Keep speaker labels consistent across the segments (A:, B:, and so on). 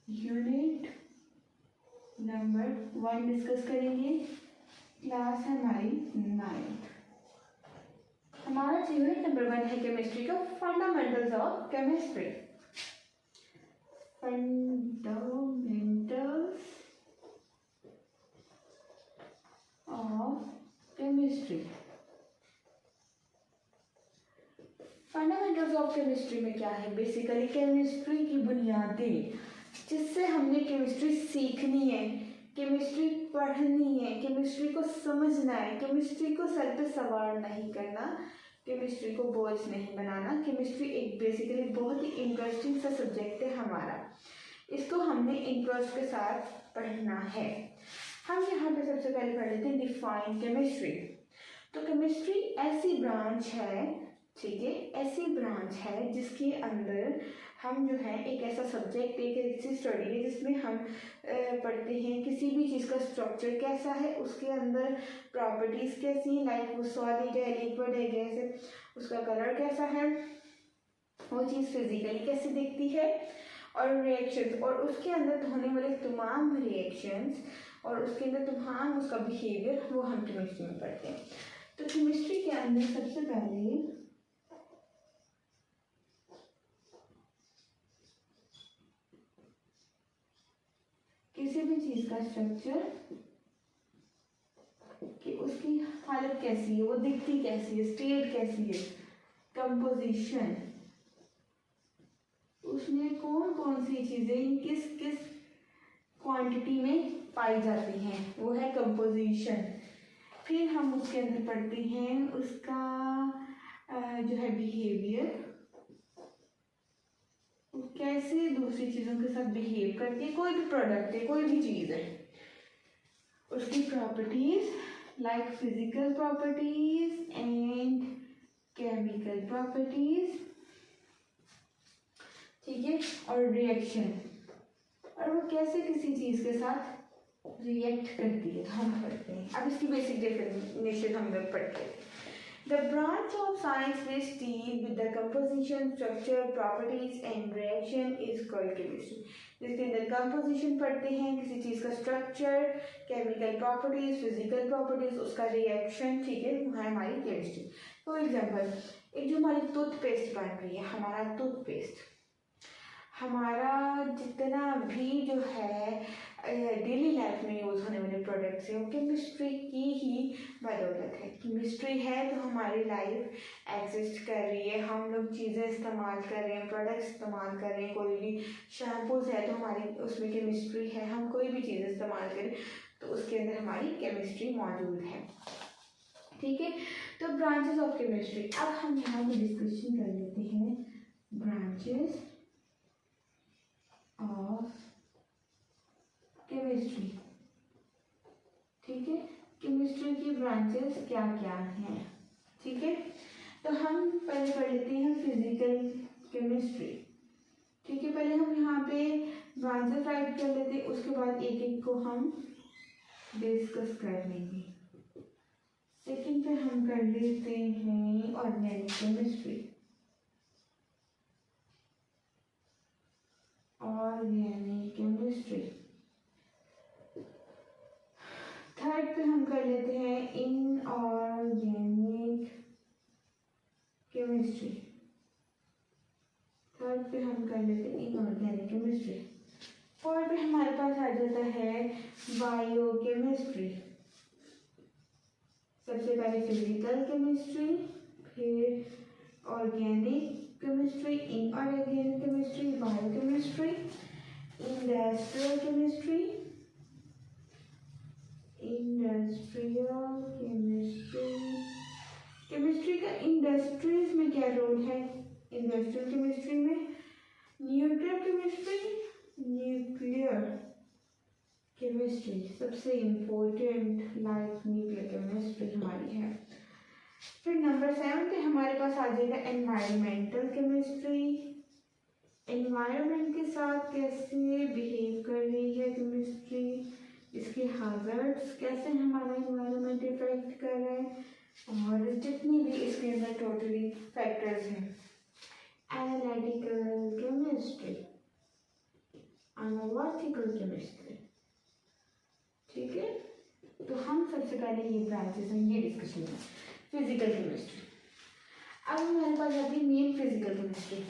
A: Unit number 1 discuss करेंगे। Class है हमारी 9th। हमारा यूनिट नंबर 1 है केमिस्ट्री का fundamentals of chemistry. Fundamentals of chemistry. Fundamentals of chemistry में क्या है? बेसिकली केमिस्ट्री की बुनियादें, जिससे हमने केमिस्ट्री सीखनी है, केमिस्ट्री पढ़नी है, केमिस्ट्री को समझना है, केमिस्ट्री को सर पे सवार नहीं करना, केमिस्ट्री को बोझ नहीं बनाना। केमिस्ट्री एक बेसिकली बहुत ही इंटरेस्टिंग सा सब्जेक्ट है हमारा, इसको हमने इंटरेस्ट के साथ पढ़ना है। हम यहाँ पे सबसे पहले पढ़ लेते हैं डिफाइन केमिस्ट्री। तो केमिस्ट्री ऐसी ब्रांच है, ठीक है, ऐसी ब्रांच है जिसके अंदर हम जो है एक ऐसा सब्जेक्ट, एक ऐसी स्टडी है जिसमें हम पढ़ते हैं किसी भी चीज़ का स्ट्रक्चर कैसा है, उसके अंदर प्रॉपर्टीज़ कैसी हैं, लाइक वो सॉलिड है, लिक्विड है, गैस है, उसका कलर कैसा है, वो चीज़ फिजिकली कैसी दिखती है, और रिएक्शंस, और उसके अंदर होने वाले तमाम रिएक्शंस और उसके अंदर तमाम उसका बिहेवियर, वो हम केमिस्ट्री में पढ़ते हैं। तो केमिस्ट्री के अंदर सबसे पहले किसी भी चीज़ का स्ट्रक्चर कि उसकी हालत कैसी है, वो दिखती कैसी है, स्टेट कैसी है, कंपोजिशन, उसमें कौन कौन सी चीज़ें किस किस क्वांटिटी में पाई जाती हैं, वो है कंपोजिशन। फिर हम उसके अंदर पढ़ते हैं उसका जो है बिहेवियर, कैसे दूसरी चीज़ों के साथ बिहेव करती है, कोई भी प्रोडक्ट है, कोई भी चीज़ है, उसकी properties, like physical properties and chemical properties, ठीक है, और रिएक्शन, और वो कैसे किसी चीज़ के साथ रिएक्ट करती है, हम पढ़ते हैं। अब इसकी बेसिक डेफिनेशन हम लोग पढ़ते हैं। The branch of science which deal with the composition, structure, properties and reaction is called chemistry. जिसके अंदर composition पढ़ते हैं, किसी चीज़ का structure, chemical properties, physical properties, उसका reaction, ठीक है, वो है हमारी chemistry। For example, एक जो हमारी टूथपेस्ट बन रही है, हमारा टूथपेस्ट, हमारा जितना भी जो है डेली लाइफ में यूज़ होने वाले प्रोडक्ट्स हैं, वो केमिस्ट्री की ही बदौलत है। केमिस्ट्री है तो हमारी लाइफ एग्जिस्ट कर रही है, हम लोग चीज़ें इस्तेमाल कर रहे हैं, प्रोडक्ट्स इस्तेमाल कर रहे हैं, कोई भी शैम्पूज है तो हमारी उसमें केमिस्ट्री है, हम कोई भी चीज़ इस्तेमाल करें तो उसके अंदर हमारी केमिस्ट्री मौजूद है, ठीक है। तो ब्रांचेस ऑफ केमिस्ट्री, अब हम यहाँ पर डिस्कशन कर लेते हैं ब्रांचेस ऑफ केमिस्ट्री, ठीक है, केमिस्ट्री की ब्रांचेस क्या क्या हैं, ठीक है। तो हम पहले पढ़ लेते हैं फिजिकल केमिस्ट्री, ठीक है। पहले हम यहाँ पे ब्रांचेस राइट कर लेते हैं, उसके बाद एक एक को हम डिस्कस कर लेंगे। सेकंड पे हम कर लेते हैं organic chemistry, organic chemistry. Third पे हम कर लेते हैं इनऑर्गेनिक केमिस्ट्री, थर्ड पे हम कर लेते हैं इनऑर्गेनिक केमिस्ट्री। फोर्थ पे हमारे पास आ जाता है बायो केमिस्ट्री। सबसे पहले फिजिकल केमिस्ट्री, फिर organic chemistry, inorganic chemistry, bio chemistry, industrial chemistry, industrial chemistry. Chemistry का इंडस्ट्रीज में क्या रोल है? इंडस्ट्रियल केमिस्ट्री में न्यूक्लियर केमिस्ट्री, न्यूक्लियर केमिस्ट्री सबसे इम्पोर्टेंट लाइक न्यूक्लियर केमिस्ट्री हमारी है। फिर नंबर 7 पे हमारे पास आ जाएगा एनवायरमेंटल केमिस्ट्री। एनवायरनमेंट के साथ कैसे बिहेव कर रही है केमिस्ट्री, इसके हैजर्ड्स कैसे हमारा एनवायरनमेंट इफेक्ट कर रहा है, और जितनी भी इसके अंदर टोटली फैक्टर्स हैं। Analytical chemistry, classical chemistry. ठीक है, तो हम सबसे पहले ये ब्रांचेस हैं, ये डिस्कशन है फिजिकल केमिस्ट्री। अब हमारे पास आती है main physical chemistry.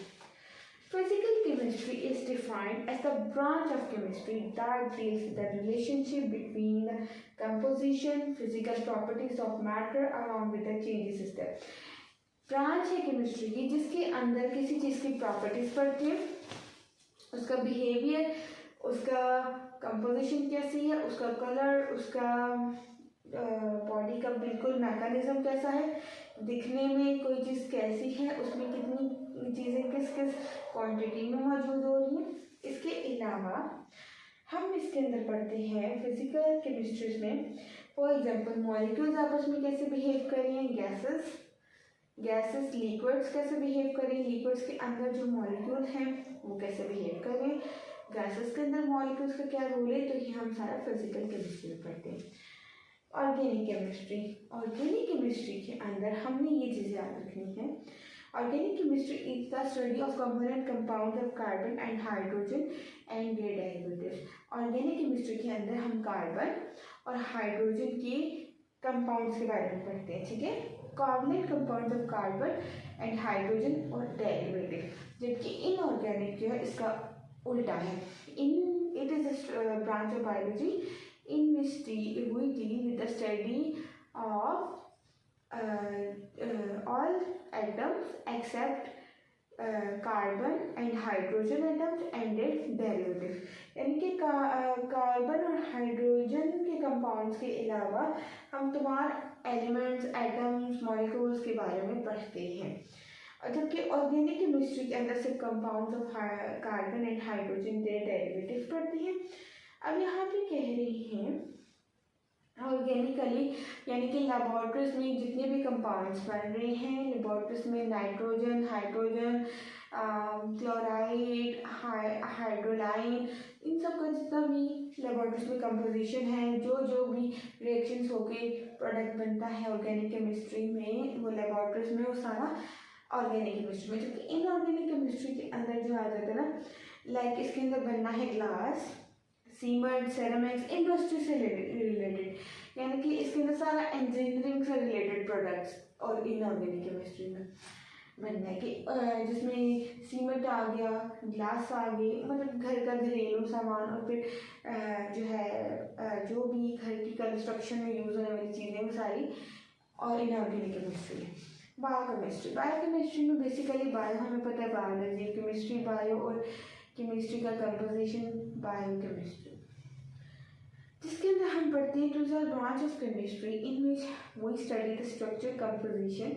A: Physical chemistry is defined as the branch of chemistry that deals with the relationship between the composition, physical properties of matter along with the changes in them. Branch है chemistry की जिसके अंदर किसी चीज़ की properties पढ़ती है, उसका behaviour, उसका कंपोजिशन कैसी है, उसका कलर, उसका बॉडी का बिल्कुल मैकेनिज्म कैसा है, दिखने में कोई चीज़ कैसी है, उसमें कितनी चीज़ें किस किस क्वांटिटी में मौजूद हो रही हैं। इसके अलावा हम इसके अंदर पढ़ते हैं फिजिकल केमिस्ट्री में फॉर एग्जांपल मॉलिक्यूल्स आपस में कैसे बिहेव कर रही हैं, गैसेस लिक्विड्स कैसे बिहेव कर रही हैं, लिक्विड्स के अंदर जो मॉलिक्यूल हैं वो कैसे बिहेव कर रहे हैं, गैसेस के अंदर मॉलिक्यूल्स का क्या रोल है, तो ये हम सारा फिजिकल केमिस्ट्री में पढ़ते हैं। ऑर्गेनिक केमिस्ट्री के अंदर हमने ये चीज़ें याद रखनी है। Organic chemistry is the study of component compound of carbon and hydrogen and their derivatives. Organic chemistry के अंदर हम कार्बन और हाइड्रोजन के कंपाउंड्स के बारे में पढ़ते हैं। ठीक है, covalent compounds of carbon and hydrogen और डेरिवेटिव। जबकि इनऑर्गेनिक जो है इसका उल्टा है। It is a branch of biology in which we deal with the study of all atoms except carbon and hydrogen atoms and it's derivative. यानी कि carbon और हाइड्रोजन के कंपाउंड्स के अलावा हम तमाम एलिमेंट्स, एटम्स, मॉलिक्यूल्स के बारे में पढ़ते हैं। जबकि ऑर्गेनिक केमिस्ट्री के अंदर सिर्फ compounds of carbon and hydrogen के डेरिवेटिव पढ़ते हैं। अब यहाँ पे कह रही हैं ऑर्गेनिकली, यानी कि लेबोरेटरीज में जितने भी कंपाउंड्स बन रहे हैं, लेबोरेटरीज में नाइट्रोजन, हाइड्रोजन, क्लोराइड, हाइड्रोलाइन, इन सब का जितना भी लेबोरेटरीज में कंपोजिशन है, जो भी रिएक्शंस होके प्रोडक्ट बनता है ऑर्गेनिक केमिस्ट्री में, वो लेबोरेटरीज में वो सारा ऑर्गेनिक केमिस्ट्री में। जबकि इनऑर्गेनिक केमिस्ट्री के अंदर जो आ जाता है ना, लाइक इसके अंदर बनना है ग्लास, सीमेंट, सेरामिक्स, इंडस्ट्री से रिलेटेड, यानी कि इसके अंदर सारा इंजीनियरिंग से रिलेटेड प्रोडक्ट्स और इनऑर्गेनिक केमिस्ट्री में बनना है कि जिसमें सीमेंट आ गया, ग्लास आ गई, मतलब घर का घरेलू सामान, और फिर जो है जो भी घर की कंस्ट्रक्शन में यूज़ होने वाली चीज़ें वो सारी, और इनऑर्गेनिक केमिस्ट्री है। बायोकेमिस्ट्री में बेसिकली बायो हमें पता है बायोलॉजी, केमिस्ट्री बायो, और केमिस्ट्री का कंपोजिशन बायोकेमिस्ट्री, जिसके अंदर हम पढ़ते हैं to the branch of chemistry in which we study the structure, composition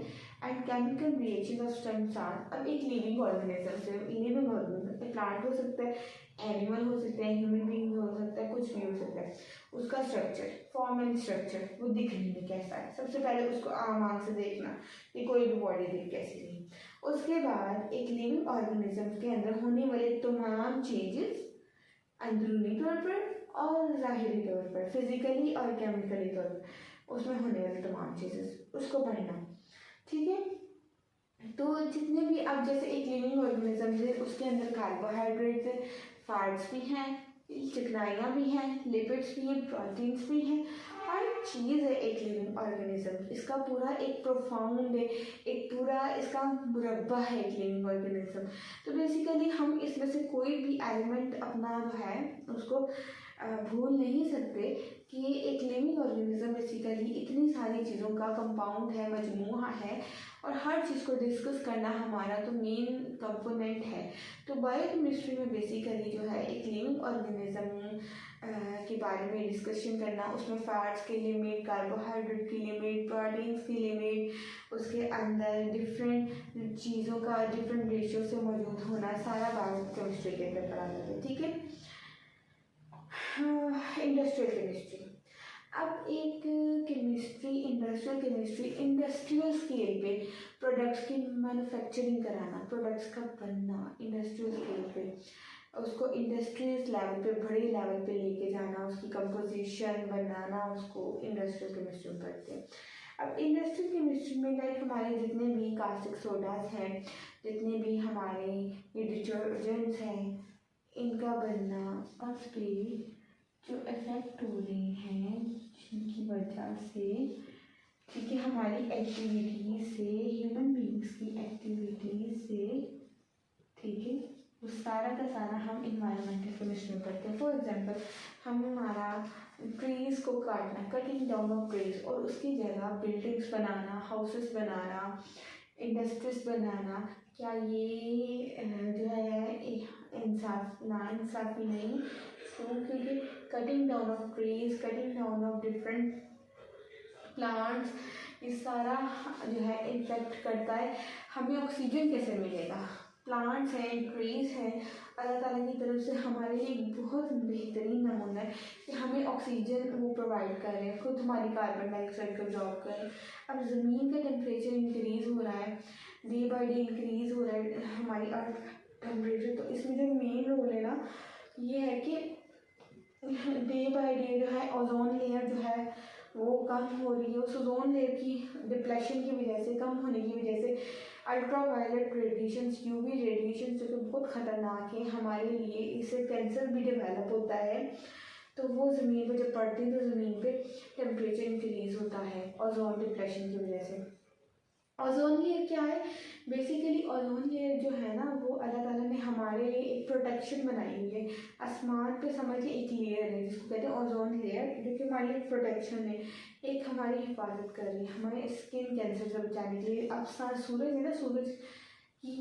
A: and chemical reaction of substance. अब एक लिविंग ऑर्गेनिज्म से, लिविंग ऑर्गेनिज्म प्लांट हो सकता है, एनिमल हो सकता है, ह्यूमन बीइंग हो सकता है, कुछ भी हो सकता है, उसका स्ट्रक्चर, फॉर्म एंड स्ट्रक्चर वो दिखने में कैसा है, सबसे पहले उसको आँख से देखना कि कोई भी बॉडी देख कैसी है। उसके बाद एक लिविंग ऑर्गेनिज्म के अंदर होने वाले तमाम चेंजेस अंदरूनी तौर पर और ज़ाहिरी तौर पर, फिजिकली और केमिकली तौर पर उसमें होने वाले तमाम चीज़ें उसको पढ़ना। ठीक है, तो जितने भी अब जैसे एक लिविंग ऑर्गेनिज्म है उसके अंदर कार्बोहाइड्रेट्स है, फैट्स भी हैं, चिकनाइयाँ भी हैं, लिपिड्स भी हैं, प्रोटीन्स भी हैं, हर चीज़ है एक लिविंग ऑर्गेनिज्म। इसका पूरा एक प्रोफाउंड है, एक पूरा इसका मुरब्बा है एक लिविंग ऑर्गेनिज्म। तो बेसिकली हम इसमें से कोई भी एलिमेंट अपना जो है उसको भूल नहीं सकते कि ये एक लिविंग ऑर्गेनिज्म बेसिकली इतनी सारी चीज़ों का कंपाउंड है, मजमूआ है, और हर चीज़ को डिस्कस करना हमारा तो मेन कंपोनेंट है। तो बायोकेमिस्ट्री में बेसिकली जो है एक लिविंग ऑर्गेनिज्म के बारे में डिस्कशन करना, उसमें फैट्स की लिमिट, कार्बोहाइड्रेट की लिमिट, प्रोटीन्स की लिमिट, उसके अंदर डिफरेंट चीज़ों का डिफरेंट रेशियो से मौजूद होना, सारा बायोकेमिस्ट्री के अंदर पढ़ा जाता है। ठीक है, इंडस्ट्रियल केमिस्ट्री। अब एक chemistry, industrial chemistry, industrial scale पे प्रोडक्ट्स की मैन्युफैक्चरिंग कराना, प्रोडक्ट्स का बनना इंडस्ट्रियल स्केल पे, उसको इंडस्ट्रीज लेवल पे, बड़े लेवल पे लेके जाना, उसकी कंपोजिशन बनाना, उसको इंडस्ट्रियल केमिस्ट्री में पढ़ते हैं। अब इंडस्ट्रियल केमिस्ट्री में लाइक हमारे जितने भी कास्टिक सोडास हैं, जितने भी हमारे ये डिटर्जेंट्स हैं, इनका बनना और फिर जो इफेक्ट हो रहे हैं जिनकी वजह से, ठीक है, हमारी एक्टिविटी से, ह्यूमन बींग्स की एक्टिविटी से, ठीक है, वो सारा का सारा हम इन्वायरमेंटल केमिस्ट्री में पढ़ते हैं। फॉर एग्जांपल हमारा ट्रीज़ को काटना, कटिंग डाउन ऑफ ट्रीज, और उसकी जगह बिल्डिंग्स बनाना, हाउसेस बनाना, इंडस्ट्रीज बनाना, क्या ये जो है इंसाफ ना इंसाफी नहीं? क्योंकि cutting down of trees, cutting down of different plants, ये सारा जो है इफेक्ट करता है। हमें ऑक्सीजन कैसे मिलेगा? प्लांट्स हैं, ट्रीज हैं, अल्लाह ताला की तरफ से हमारे लिए एक बहुत बेहतरीन नमूना है कि हमें ऑक्सीजन वो प्रोवाइड कर रहे हैं, खुद हमारी कार्बन डाइऑक्साइड को एब्जॉर्ब कर रहे हैं। अब ज़मीन का टेम्परेचर इंक्रीज़ हो रहा है, डे बाय डे इंक्रीज़ हो रहा है हमारी अर्थ टेम्परेचर, तो इसमें जो मेन रोल है ना ये है कि डे बाय डे जो है ओजोन लेयर जो है वो कम हो रही है। उस ओजोन लेयर की डिप्लेशन की वजह से, कम होने की वजह से ultra violet radiation, UV radiation जो कि बहुत ख़तरनाक है हमारे लिए, इससे कैंसर भी डेवलप होता है। तो वो ज़मीन पे जब पड़ती है तो ज़मीन पे टेम्परेचर इंक्रीज़ होता है ओजोन डिप्लेशन की वजह से। ओजोन लेयर क्या है? बेसिकली ओजोन लेयर जो है ना वो अल्लाह ताला ने हमारे लिए एक प्रोटेक्शन बनाई हुई है। आसमान पे समझिए एक लेयर है जिसको कहते हैं ओजोन लेयर, जो कि हमारे लिए प्रोटेक्शन है, एक हमारी हिफाजत कर रही है हमारे स्किन कैंसर से बचाने के लिए। अब सूरज है ना, सूरज की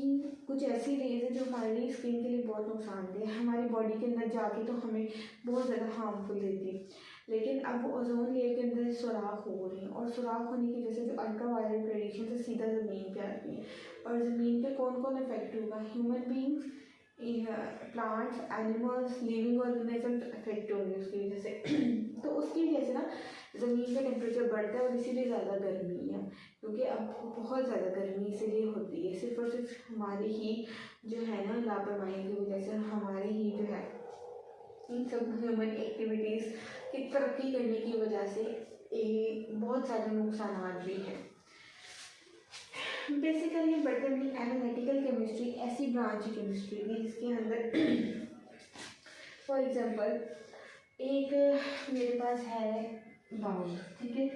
A: कुछ ऐसी रेज है जो हमारी स्किन के लिए बहुत नुकसानदेह है, हमारी बॉडी के अंदर जाके तो हमें बहुत ज़्यादा हार्मफुल देती है। लेकिन अब वो ओजोन लेयर के अंदर सुराख हो रहे हैं, और सुराख होने की वजह से जो अल्ट्रा वायलेट रेडिएशन से सीधा ज़मीन पे आती है, और ज़मीन पे कौन कौन इफेक्ट होगा? Human beings, plants, animals, living organism effect होंगे उसकी वजह से। तो उसकी वजह से ना ज़मीन का टेम्परेचर बढ़ता है और इसीलिए ज़्यादा गर्मी है, क्योंकि अब बहुत ज़्यादा गर्मी इसीलिए होती है सिर्फ और सिर्फ हमारी ही जो है ना लापरवाही की वजह से, हमारे ही जो है इन सब ह्यूमन एक्टिविटीज़ की तरक्की करने की वजह से बहुत सारे नुकसान भी हैं। बेसिकली बटरली एनालिटिकल केमिस्ट्री ऐसी ब्रांच है केमिस्ट्री की जिसके अंदर फॉर एग्जांपल एक मेरे पास है बाउल, ठीक है,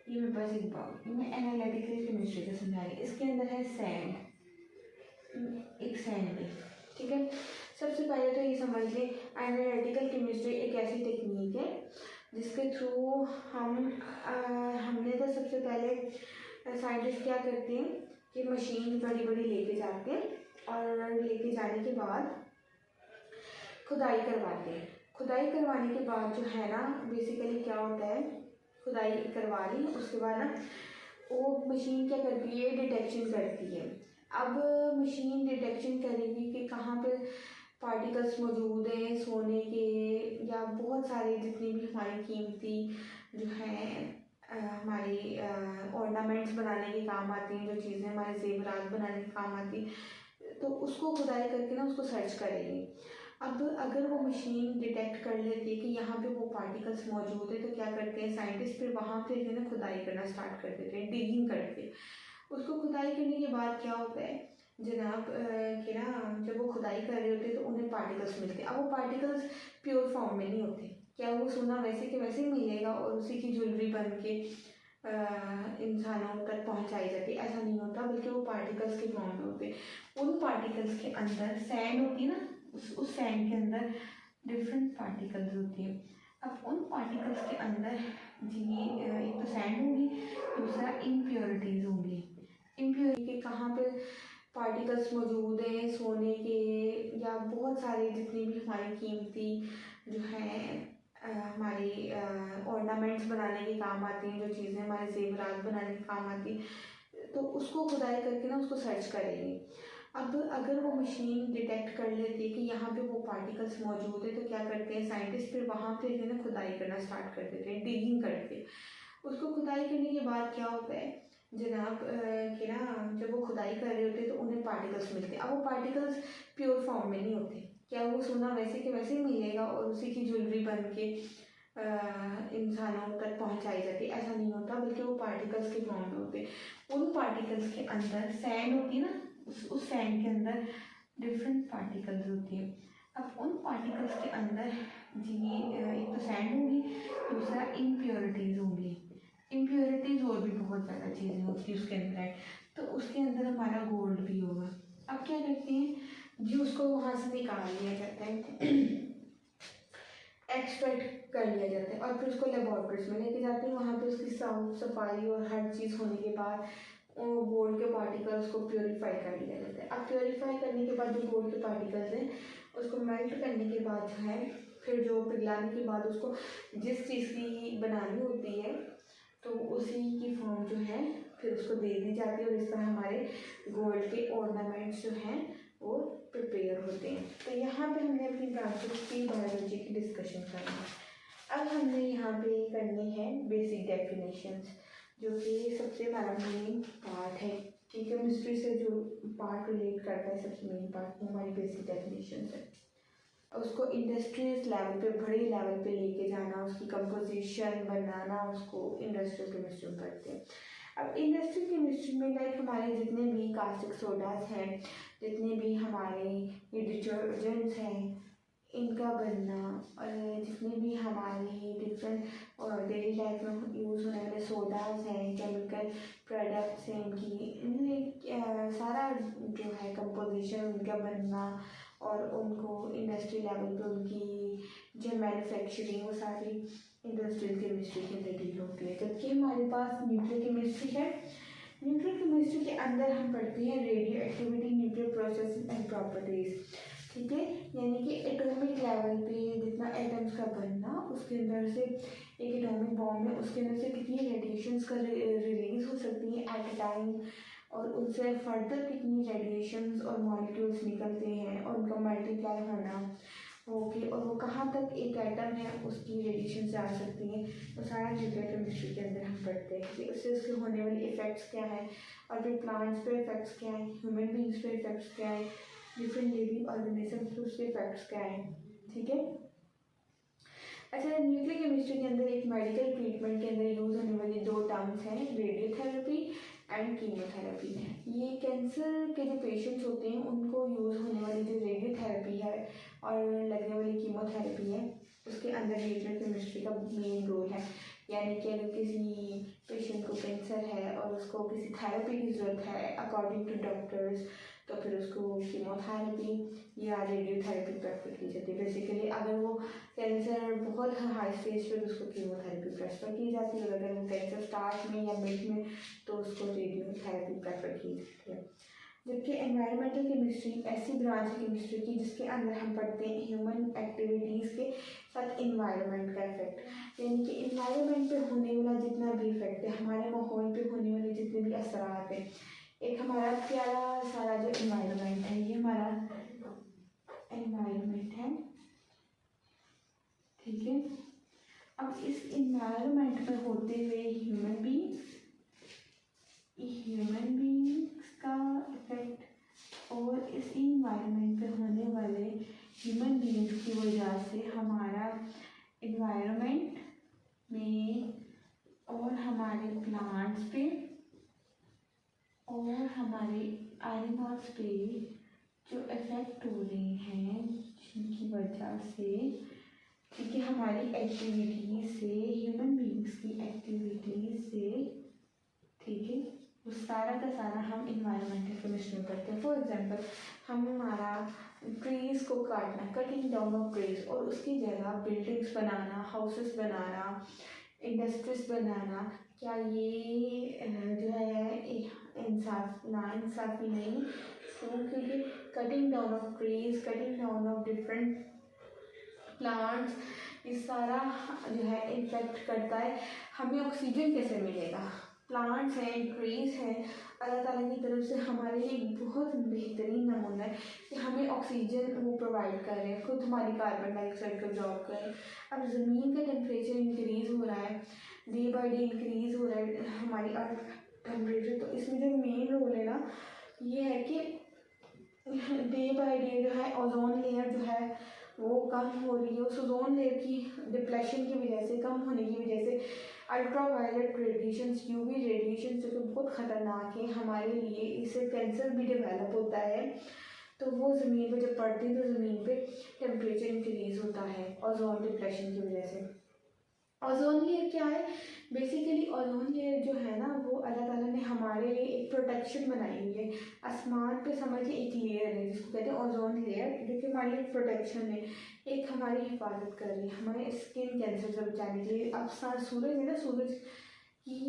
A: ये मेरे पास एक बाउल, मैं एनालिटिकल केमिस्ट्री का समझा रही, इसके अंदर है सैंड, एक सैंड है, ठीक है। सबसे पहले तो ये समझ लें एनालिटिकल केमिस्ट्री एक ऐसी टेक्निक है जिसके थ्रू हमने तो सबसे पहले साइंटिस्ट क्या करते हैं कि मशीन बड़ी बड़ी लेके जाते हैं, और लेके जाने के बाद खुदाई करवाते हैं। खुदाई करवाने के बाद जो है ना बेसिकली क्या होता है, खुदाई करवा ली उसके बाद ना वो मशीन क्या करती है, डिटेक्शन करती है। अब मशीन डिटेक्शन करेगी कि कहाँ पे पार्टिकल्स मौजूद हैं सोने के, या बहुत सारे जितनी भी हमारी कीमती जो हैं हमारी ऑर्नामेंट्स बनाने के काम आती हैं, जो चीज़ें हमारे जेवरात बनाने के काम आती हैं, तो उसको खुदाई करके ना उसको सर्च करेंगे। अब अगर वो मशीन डिटेक्ट कर लेती है कि यहाँ पे वो पार्टिकल्स मौजूद है, तो क्या करते हैं साइंटिस्ट फिर वहाँ पे जो है ना खुदाई करना स्टार्ट कर देते हैं, डिगिंग करके। उसको खुदाई करने के बाद क्या होता है जनाब कि ना जब वो खुदाई कर रहे होते हैं तो उन्हें पार्टिकल्स मिलते हैं। अब वो पार्टिकल्स प्योर फॉर्म में नहीं होते, क्या वो सोना वैसे के वैसे ही मिलेगा और उसी की ज्वेलरी बन के इंसानों तक पहुंचाई जाती है? ऐसा नहीं होता, बल्कि वो पार्टिकल्स के फॉर्म में होते हैं। उन पार्टिकल्स के अंदर सैंड होती है ना, उस सैंड के अंदर डिफरेंट पार्टिकल्स होती हैं। अब उन पार्टिकल्स के अंदर जी एक तो सैंड होगी, दूसरा इम्प्योरिटीज़ होंगी। इम्प्योरिटी के कहाँ पे पार्टिकल्स मौजूद हैं सोने के, या बहुत सारे जितनी भी हमारी कीमती जो हैं हमारी ऑर्नामेंट्स बनाने के काम आती हैं, जो चीज़ें हमारे जेवरात बनाने के काम आती हैं, तो उसको खुदाई करके ना उसको सर्च करेंगे। अब अगर वो मशीन डिटेक्ट कर लेती है कि यहाँ पे वो पार्टिकल्स मौजूद है, तो क्या करते हैं साइंटिस्ट फिर वहाँ पे जो है ना खुदाई करना स्टार्ट कर देते हैं, डिगिंग करके। उसको खुदाई करने के बाद क्या होता है जनाब कि ना जब वो खुदाई कर रहे होते हैं तो उन्हें पार्टिकल्स मिलते हैं। अब वो पार्टिकल्स प्योर फॉर्म में नहीं होते, क्या वो सोना वैसे के वैसे ही मिलेगा और उसी की ज्वेलरी बन के इंसानों तक पहुंचाई जाती है? ऐसा नहीं होता, बल्कि वो पार्टिकल्स के फॉर्म में होते हैं। उन पार्टिकल्स के अंदर सैंड होती है ना, उस सैंड के अंदर डिफरेंट पार्टिकल्स होती हैं। अब उन इसके अंदर जी एक तो सैंड होगी, दूसरा इम्प्योरिटीज़ होंगी। इम्प्योरिटीज़ और भी बहुत ज़्यादा चीज़ें होती हैं उसके अंदर, तो उसके अंदर हमारा गोल्ड भी होगा। अब क्या करते हैं जी, उसको वहाँ से निकाल लिया जाता है, एक्सट्रैक्ट कर लिया जाता है और फिर उसको लेबोरेटरीज में लेके जाते हैं। वहाँ पे उसकी साफ सफाई और हर चीज़ होने के बाद गोल्ड के पार्टिकल्स को प्योरीफाई कर लिया जाता है। अब प्योरीफाई करने के बाद जो गोल्ड के पार्टिकल्स हैं उसको मेल्ट करने के बाद जो है, फिर जो पिघलाने के बाद उसको जिस चीज़ की बनानी होती है तो उसी की फॉर्म जो है फिर उसको दे दी जाती है और इस तरह हमारे गोल्ड के ऑर्नामेंट्स जो हैं वो प्रिपेयर होते हैं। तो यहाँ पे हमने अपनी ब्रांचेस की बायोलॉजी की डिस्कशन करनी है। अब हमने यहाँ पे करनी है बेसिक डेफिनेशंस, जो कि सबसे हमारा मेन पार्ट है कि केमिस्ट्री से जो पार्ट रिलेट करता है, सबसे मेन पार्ट वो हमारी बेसिक डेफिनेशंस है। उसको इंडस्ट्रीज लेवल पे, बड़े लेवल पे लेके जाना, उसकी कंपोजिशन बनाना, उसको इंडस्ट्रियल केमिस्ट्री में पढ़ते हैं। अब इंडस्ट्रियल केमिस्ट्री में लाइक हमारे जितने भी कास्टिक सोडास हैं, जितने भी हमारे ये डिटर्जेंट्स हैं, इनका बनना और जितने भी हमारे डिफरेंट और डेली लाइफ में यूज़ होने वाले सोडास हैं, केमिकल प्रोडक्ट्स हैं, इनकी सारा जो है कंपोजिशन, उनका बनना और उनको इंडस्ट्री लेवल पे उनकी जो मैन्युफैक्चरिंग, वो सारी इंडस्ट्रियल केमिस्ट्री के अंदर डील होती है। जबकि हमारे पास न्यूक्लियर केमिस्ट्री है। न्यूक्लियर केमिस्ट्री के अंदर हम पढ़ते हैं radio activity, nuclear process and properties, ठीक है, यानी कि एटॉमिक लेवल पे जितना एटम्स का बनना, उसके अंदर से एक एटॉमिक बॉम्ब है, उसके अंदर से कितनी रेडिएशंस का रिलीज हो सकती है एट अ टाइम, और उनसे फर्दर कितनी रेडिएशंस और मॉलिक्यूल्स निकलते हैं और उनका मल्टीप्लाई होना ओके, और वो कहाँ तक एक एटम है उसकी रेडिएशन जा सकती हैं, तो सारा न्यूक्लियर केमिस्ट्री के अंदर हम पढ़ते हैं कि उससे उसके होने वाले इफ़ेक्ट्स क्या है, और फिर प्लांट्स पे इफ़ेक्ट्स क्या है, ह्यूमन बींग्स पे इफ़ेक्ट्स क्या है, डिफरेंट लिविंग ऑर्गेनिजम्स पे उसके इफ़ेक्ट्स क्या है, ठीक है। अच्छा, न्यूक्लियर केमिस्ट्री के अंदर एक मेडिकल ट्रीटमेंट के अंदर यूज़ होने वाली दो टर्म्स हैं, रेडियोथेरेपी एंड कीमोथेरेपी। ये कैंसर के जो पेशेंट्स होते हैं उनको यूज़ होने वाली जो रेडियोथेरेपी है और लगने वाली कीमोथेरेपी है, उसके अंदर न्यूक्लियर केमिस्ट्री का मेन रोल है। यानी कि अगर किसी पेशेंट को कैंसर है और उसको किसी थेरेपी की ज़रूरत है अकॉर्डिंग टू डॉक्टर्स, तो फिर उसको कीमोथेरेपी या रेडियोथेरेपी प्रेफर की जाती है। बेसिकली अगर वो कैंसर बहुत हाई स्टेज पर, तो उसको कीमोथेरेपी प्रेफर की जाती है, और अगर वो कैंसर स्टार्ट में या मिड में, तो उसको रेडियोथेरेपी प्रेफर की जाती है। जबकि एनवायरमेंटल केमिस्ट्री ऐसी ब्रांच है केमिस्ट्री की जिसके अंदर हम पढ़ते हैं ह्यूमन एक्टिविटीज़ के साथ इन्वायरमेंट का इफेक्ट, यानी कि इन्वायरमेंट पे होने वाला जितना भी इफेक्ट है, हमारे माहौल पे होने वाले जितने भी असरात हैं। एक हमारा प्यारा सारा जो इन्वायरमेंट है, ये हमारा एनवायरमेंट है, ठीक है। अब इस इन्वायरमेंट में होते हुए ह्यूमन बींग्स का इफेक्ट, और इस इन्वायरमेंट पे होने वाले ह्यूमन बींग्स की वजह से हमारा इन्वायरमेंट में और हमारे प्लांट्स पे और हमारे एनिमल्स पे जो इफेक्ट हो रहे हैं, जिनकी वजह से, ठीक है, हमारी एक्टिविटीज़ से, ह्यूमन बींग्स की एक्टिविटीज़ से, ठीक है, वो सारा का सारा हम इन्वायरमेंटल केमिस्ट्री में पढ़ते हैं। फॉर एग्जांपल, हम हमारा ट्रीज़ को काटना, कटिंग डाउन ऑफ ट्रीज, और उसकी जगह बिल्डिंग्स बनाना, हाउसेस बनाना, इंडस्ट्रीज बनाना, क्या ये जो है नाइंसाफ़ी नहीं? क्योंकि cutting down of trees, cutting down of different plants, ये सारा जो है इफेक्ट करता है। हमें ऑक्सीजन कैसे मिलेगा? प्लांट्स हैं, ट्रीज हैं, अल्लाह ताला की तरफ से हमारे लिए एक बहुत बेहतरीन नमूना है कि हमें ऑक्सीजन वो प्रोवाइड कर रहे हैं, खुद हमारी कार्बन डाइऑक्साइड को ड्रॉप कर रहे हैं। अब ज़मीन का टेम्परेचर इंक्रीज़ हो रहा है, डे बाई डे इंक्रीज़ हो रहा है हमारी अर्थ टेम्परेचर, तो इसमें जो मेन रोल है ना, ये है कि डे बाई डे जो है ओजोन लेयर जो है वो कम हो रही है। उस ओजोन लेयर की डिप्लेशन की वजह से, कम होने की वजह से ultra violet radiations, UV radiation जो कि बहुत ख़तरनाक है हमारे लिए, इससे कैंसर भी डेवलप होता है। तो वो ज़मीन पे जब पड़ती है तो ज़मीन पे टेम्परेचर इंक्रीज़ होता है ओजोन डिप्रेशन की वजह से। ओजोन लेयर क्या है? बेसिकली ओजोन लेयर जो है ना वो अल्लाह ताला ने हमारे लिए एक प्रोटेक्शन बनाई हुई है। आसमान पे समझिए एक लेयर है जिसको कहते हैं ओजोन लेयर, जो कि हमारे लिए प्रोटेक्शन है, एक हमारी हिफाजत कर रही है हमारे स्किन कैंसर से बचाने के लिए। अब सूरज है ना, सूरज की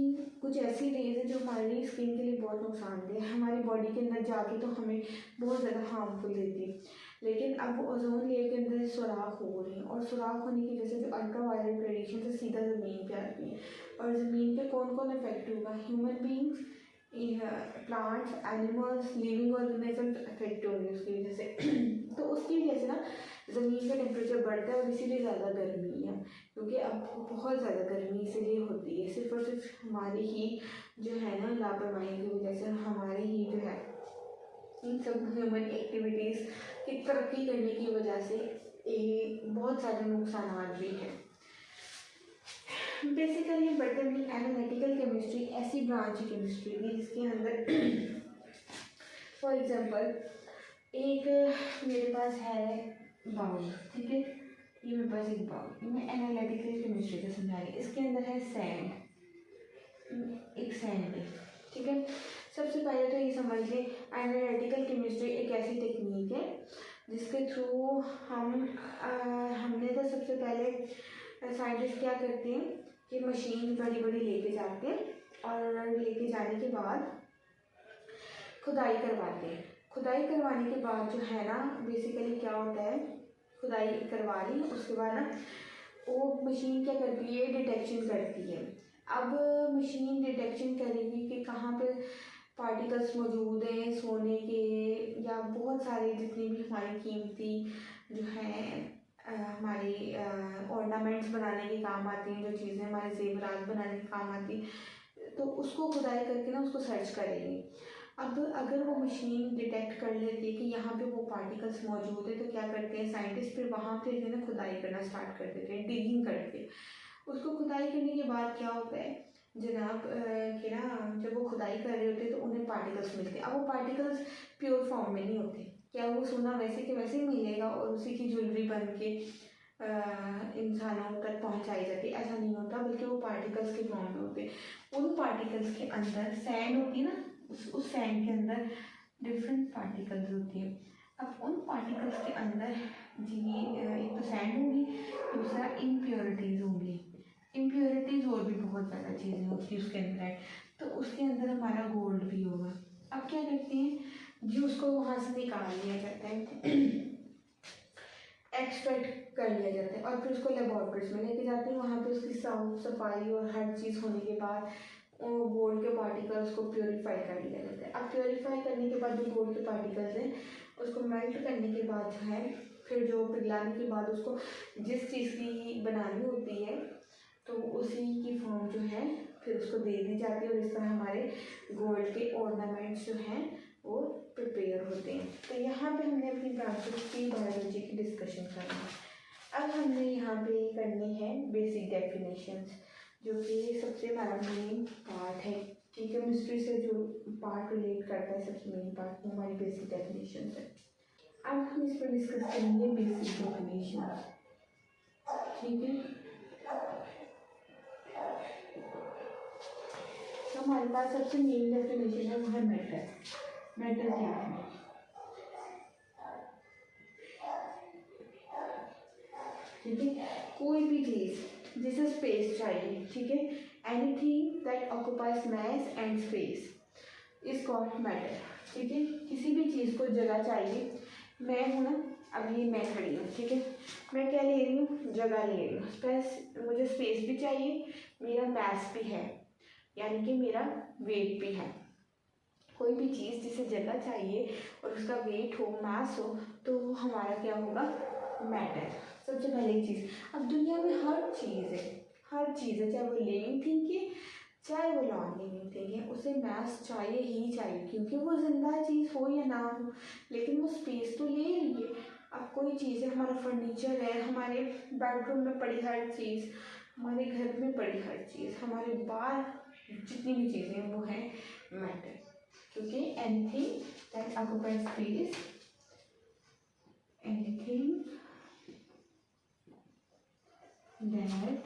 A: कुछ ऐसी रेज है जो हमारी स्किन के लिए बहुत नुकसानदेह है, हमारी बॉडी के अंदर जाके तो हमें बहुत ज़्यादा हार्मफुल देती है। लेकिन अब वो ओजोन लेयर के अंदर सुराख हो रही है, और सुराख होने की वजह से जो अल्ट्रा वायलेट रेडिएशन से सीधा ज़मीन पे आती है, और ज़मीन पे कौन कौन इफेक्ट होगा? Human beings, plants, animals, living organism effect होंगे उसकी वजह से। तो उसकी वजह से ना ज़मीन का टेम्परेचर बढ़ता है, और इसीलिए ज़्यादा गर्मी है, क्योंकि अब बहुत ज़्यादा गर्मी इसीलिए होती है सिर्फ और सिर्फ हमारी ही जो है ना लापरवाही की वजह से, हमारी ही जो है इन सब ह्यूमन एक्टिविटीज़ की तरक्की करने की वजह से ये बहुत सारे नुकसान भी हैं। बेसिकली बटरली एनालिटिकल केमिस्ट्री ऐसी ब्रांच है केमिस्ट्री की जिसके अंदर फॉर एग्जांपल एक मेरे पास है बाउल, ठीक है, ये मेरे पास एक बाउल, मैं एनालिटिकल केमिस्ट्री का समझा रही, इसके अंदर है सैंड, एक सैंड है, ठीक है। सबसे पहले तो ये समझ लें एनालिटिकल केमिस्ट्री एक ऐसी टेक्निक है जिसके थ्रू हमने तो सबसे पहले साइंटिस्ट क्या करते हैं कि मशीन बड़ी बड़ी लेके जाते हैं, और लेके जाने के बाद खुदाई करवाते हैं। खुदाई करवाने के बाद जो है ना बेसिकली क्या होता है, खुदाई करवा ली उसके बाद ना वो मशीन क्या करती है, डिटेक्शन करती है। अब मशीन डिटेक्शन करेगी कि कहाँ पे पार्टिकल्स मौजूद हैं सोने के, या बहुत सारे जितनी भी हमारी कीमती जो हैं हमारी ऑर्नामेंट्स बनाने के काम आती हैं, जो चीज़ें हमारे जेवरात बनाने के काम आती हैं, तो उसको खुदाई करके ना उसको सर्च करेंगे। अब अगर वो मशीन डिटेक्ट कर लेती है कि यहाँ पे वो पार्टिकल्स मौजूद है, तो क्या करते हैं साइंटिस्ट फिर वहाँ पे जो है ना खुदाई करना स्टार्ट कर देते हैं, डिगिंग करके। उसको खुदाई करने के बाद क्या होता है जनाब कि ना जब वो खुदाई कर रहे होते हैं तो उन्हें पार्टिकल्स मिलते हैं। अब वो पार्टिकल्स प्योर फॉर्म में नहीं होते, क्या वो सोना वैसे के वैसे मिलेगा और उसी की ज्वेलरी बन के इंसानों तक पहुंचाई जाती है? ऐसा नहीं होता, बल्कि वो पार्टिकल्स के फॉर्म में होते हैं। उन पार्टिकल्स के अंदर सैंड होती है ना, उस सैंड के अंदर डिफरेंट पार्टिकल्स होती है। अब उन पार्टिकल्स के अंदर जी एक तो सैंड होगी, दूसरा इम्प्योरिटीज़ होंगी। इम्प्योरिटीज़ और भी बहुत ज़्यादा चीज़ें होती है उसके अंदर, तो उसके अंदर हमारा गोल्ड भी होगा। अब क्या करते हैं जी, उसको वहाँ से निकाल लिया जाता है, एक्सट्रैक्ट कर लिया जाता है, और फिर उसको लेबॉर्ट्रीज में लेके जाते हैं। वहाँ पे उसकी साफ सफाई और हर चीज़ होने के बाद गोल्ड के पार्टिकल्स को प्योरीफाई कर लिया जाता है। अब प्योरीफाई करने के बाद जो गोल्ड के पार्टिकल्स हैं उसको मेल्ट करने के बाद जो है फिर जो पिघलाने के बाद उसको जिस चीज़ की बनानी होती है तो उसी की फॉर्म जो है फिर उसको दे दी जाती है, और इस तरह हमारे गोल्ड के ऑर्नामेंट्स जो हैं वो प्रिपेयर होते हैं। तो यहाँ पे हमने अपनी ब्रांचेस की बायोलॉजी की डिस्कशन करना है। अब हमने यहाँ पे करनी है बेसिक डेफिनेशंस, जो कि सबसे हमारा मेन पार्ट है कि केमिस्ट्री से जो पार्ट रिलेट करता है, सबसे मेन पार्ट वो हमारी बेसिक डेफिनेशंस है। अब हम इस पर डिस्कस करेंगे बेसिक डेफिनेशंस, ठीक है। तो हमारे पास सबसे मेन डेफिनेशन है वो है मैटर। मैटर क्या है? ठीक है, कोई भी चीज़ जिसे स्पेस चाहिए, ठीक है, anything that occupies mass and space is called matter, ठीक है। किसी भी चीज़ को जगह चाहिए, मैं हूँ ना, अब ये मैं खड़ी हूँ, ठीक है, मैं क्या ले रही हूँ, जगह ले रही हूँ, स्पेस, मुझे स्पेस भी चाहिए, मेरा मैस भी है, यानी कि मेरा वेट भी है। कोई भी चीज़ जिसे जगह चाहिए और उसका वेट हो, मास हो, तो वो हमारा क्या होगा, मैटर। सबसे पहली चीज़, अब दुनिया में हर चीज़ है, हर चीज़ है, चाहे वो लिविंग थिंग है चाहे वो नॉन लिविंग थिंग है, उसे मास चाहिए ही चाहिए, क्योंकि वो जिंदा चीज़ हो या ना हो, लेकिन वो स्पेस तो ले रही है। अब कोई चीज़ है, हमारा फर्नीचर है, हमारे बेडरूम में पड़ी हर चीज़, हमारे घर में पड़ी हर चीज़, हमारे बाहर जितनी भी चीज़ें वो हैं मैटर, क्योंकि anything that occupies space, anything that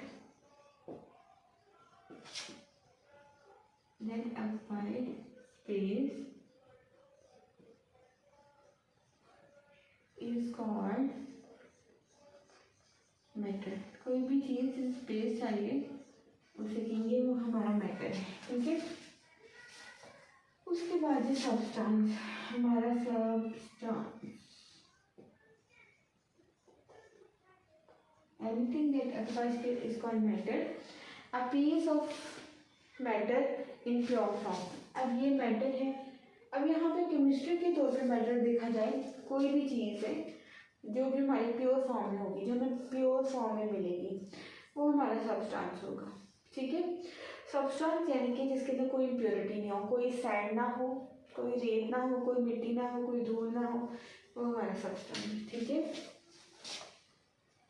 A: occupied space is called matter. कोई भी चीज़ स्पेस चाहिए उसे कहेंगे वो हमारा मैटर है, ठीक है। उसके बाद है सब्सटेंस, हमारा substance anything that occupies space is called matter, a piece of matter in pure form। अब ये मैटर है। अब यहाँ पे केमिस्ट्री के तौर पे मैटर देखा जाए, कोई भी चीज़ है जो भी हमारी प्योर फॉर्म में होगी, जो हमें प्योर फॉर्म में मिलेगी, वो हमारा सब्सटेंस होगा, ठीक है। सब्सटेंस यानी कि जिसके अंदर कोई इम्प्योरिटी नहीं हो, कोई सैंड ना हो, कोई रेत ना हो, कोई मिट्टी ना हो, कोई धूल ना हो, वो हमारा सब्सटेंस है, ठीक है।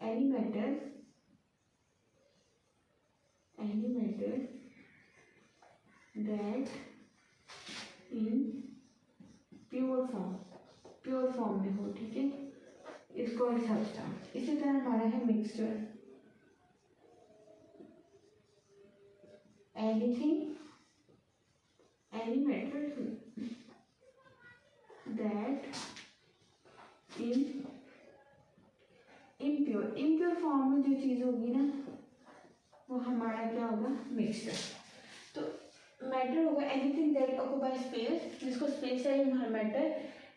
A: Any matter that in pure form में हो, ठीक है, इसको सब्सटेंस। इसी तरह हमारा है mixture, any matter that in impure form में जो चीज़ होगी ना वो हमारा क्या होगा, मिक्सचर। तो मैटर होगा एनीथिंग दैट ऑक्यूपाई स्पेस, जिसको स्पेस चाहिए हमारा matter.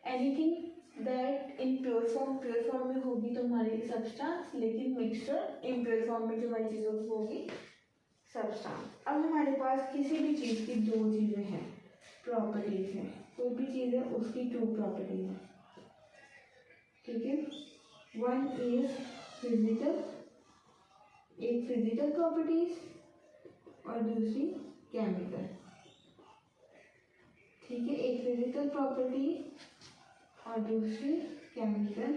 A: Anything that in pure form में होगी तो हमारी सब्सटेंस, लेकिन मिक्सचर इम्प्योर फॉर्म में जो हमारी चीज़ होगी वो होगी सब्सटेंस। अब हमारे पास किसी भी चीज़ की दो चीज़ें हैं, प्रॉपर्टीज हैं। कोई भी चीज़ है उसकी टू प्रॉपर्टीज हैं, ठीक है। वन इज फिजिकल, एक फिजिकल प्रॉपर्टीज और दूसरी केमिकल, ठीक है। एक फिजिकल प्रॉपर्टी और दूसरी केमिकल